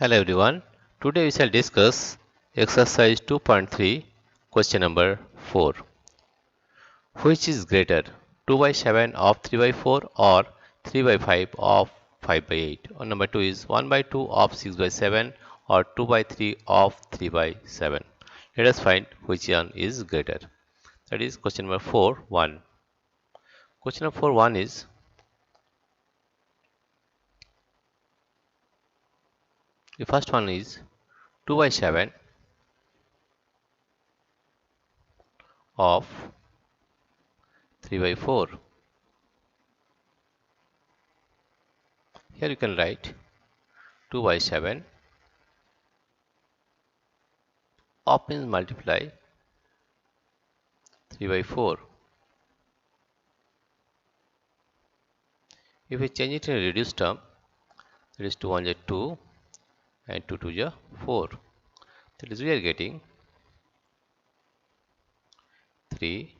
Hello everyone. Today we shall discuss exercise 2.3 question number 4. Which is greater 2 by 7 of 3 by 4 or 3 by 5 of 5 by 8? Or number 2 is 1 by 2 of 6 by 7 or 2 by 3 of 3 by 7. Let us find which one is greater. That is question number 4.1. Question number 4.1 is the first one is 2 by 7 of 3 by 4. Here you can write 2 by 7 of means multiply 3 by 4. If we change it in a reduced term, that is 2 1 is 2 and 2 2 is 4. That is we are getting 3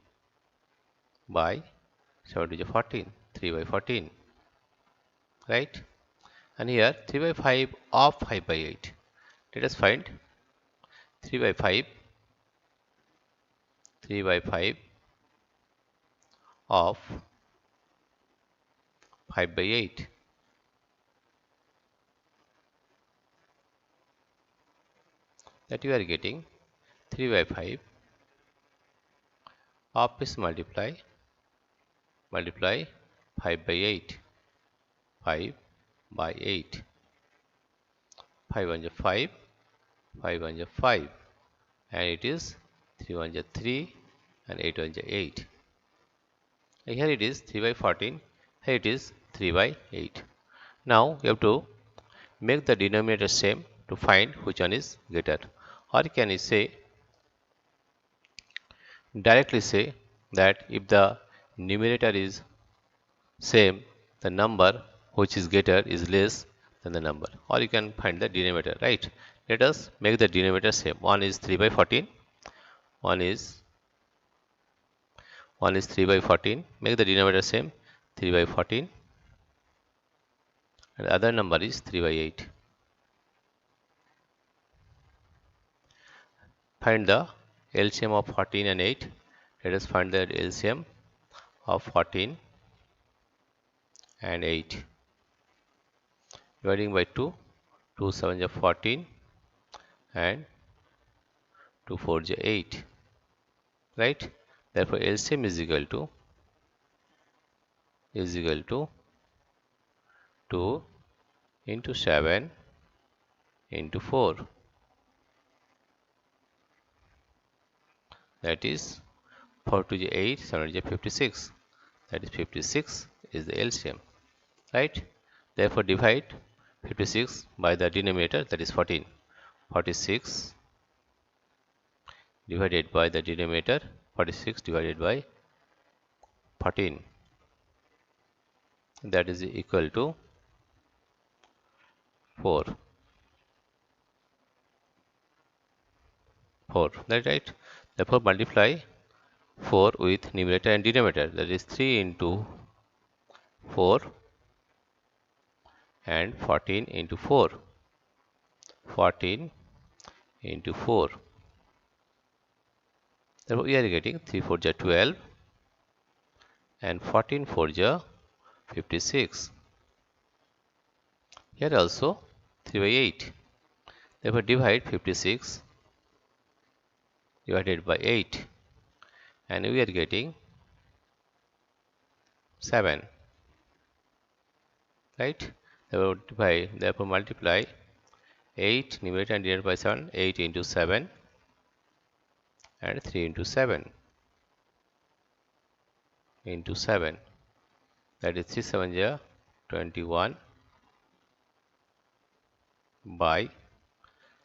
by 7 is 14, 3 by 14, right? And here 3 by 5 of 5 by 8. Let us find 3 by 5, 3 by 5 of 5 by 8. That you are getting 3 by 5 of is multiply 5 by 8, 5 by 8. 5 1 is 5, 5 1 is 5, and it is 3 1 is 3 and 8 1 is 8. Here it is 3 by 14, here it is 3 by 8. Now you have to make the denominator same to find which one is greater. Or can you say directly say that if the numerator is same, the number which is greater is less than the number. Or you can find the denominator, right? Let us make the denominator same. One is 3 by 14, one is 3 by 14. Make the denominator same, 3 by 14, and the other number is 3 by 8. Find the LCM of 14 and 8. Let us find the LCM of 14 and 8. Dividing by 2, 2 7 is 14 and 2 4 is 8. Right? Therefore, LCM is equal to 2 into 7 into 4. That is 4 2 is 8, 7 is 56. That is 56 is the LCM. Right? Therefore, divide 56 by the denominator, that is 14. 46 divided by the denominator, 46 divided by 14. That is equal to 4. 4. That's right. Therefore, multiply 4 with numerator and denominator. That is 3 into 4 and 14 into 4. 14 into 4. Therefore, we are getting 3 4 is 12 and 14 4 is 56. Here also 3 by 8. Therefore, divide 56 divided by 8, and we are getting 7. Right? Therefore, multiply 8 numerator and denominator by 7. 8 into 7 and 3 into 7 into 7. That is 3 7 is 21 by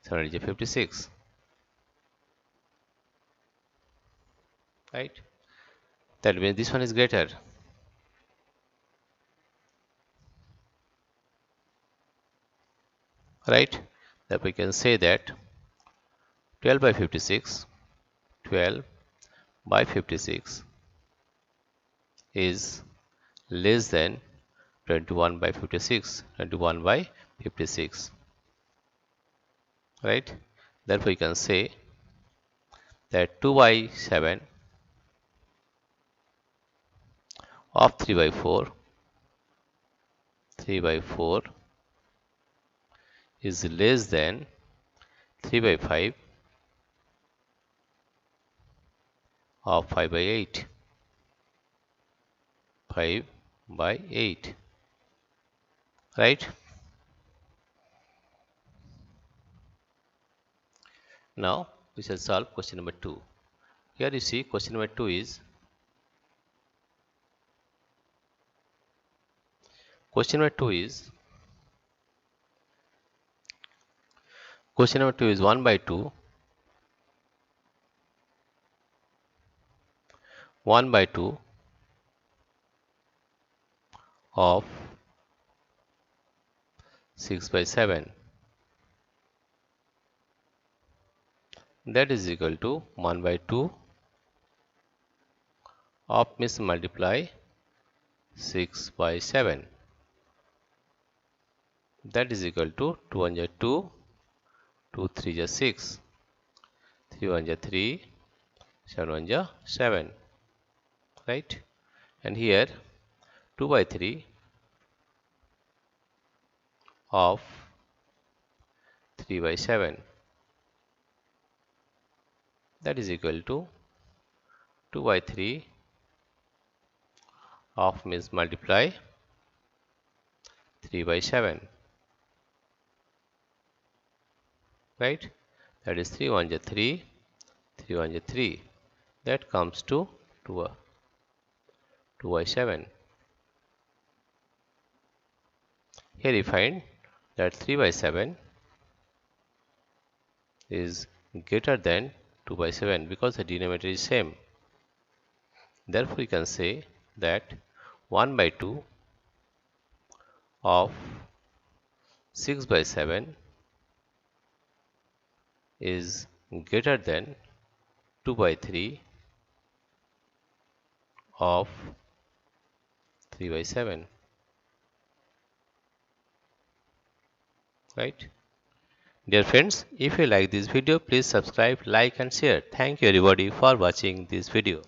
7 is 56. Right? That means this one is greater. Right? That we can say that 12 by 56 is less than 21 by 56. right? Therefore you can say that 2 by 7 of 3 by 4 is less than 3 by 5 of 5 by 8. 5 by 8, right? Now we shall solve question number 2. Here you see question number 2 is 1 by 2 of 6 by 7, that is equal to 1 by 2 of multiply 6 by 7, that is equal to 2 1 is 2, 2 3 is 6, 3 1 is 3, 7 1 is 7, right? And here 2 by 3 of 3 by 7, that is equal to 2 by 3 of multiply 3 by 7, right? That is 3 1 is 3, 3 1 is 3, that comes to 2 by 7. Here we find that 3 by 7 is greater than 2 by 7 because the denominator is same. Therefore we can say that 1 by 2 of 6 by 7 is greater than 2 by 3 of 3 by 7, right? Dear friends, if you like this video, please subscribe, like and share. Thank you everybody for watching this video.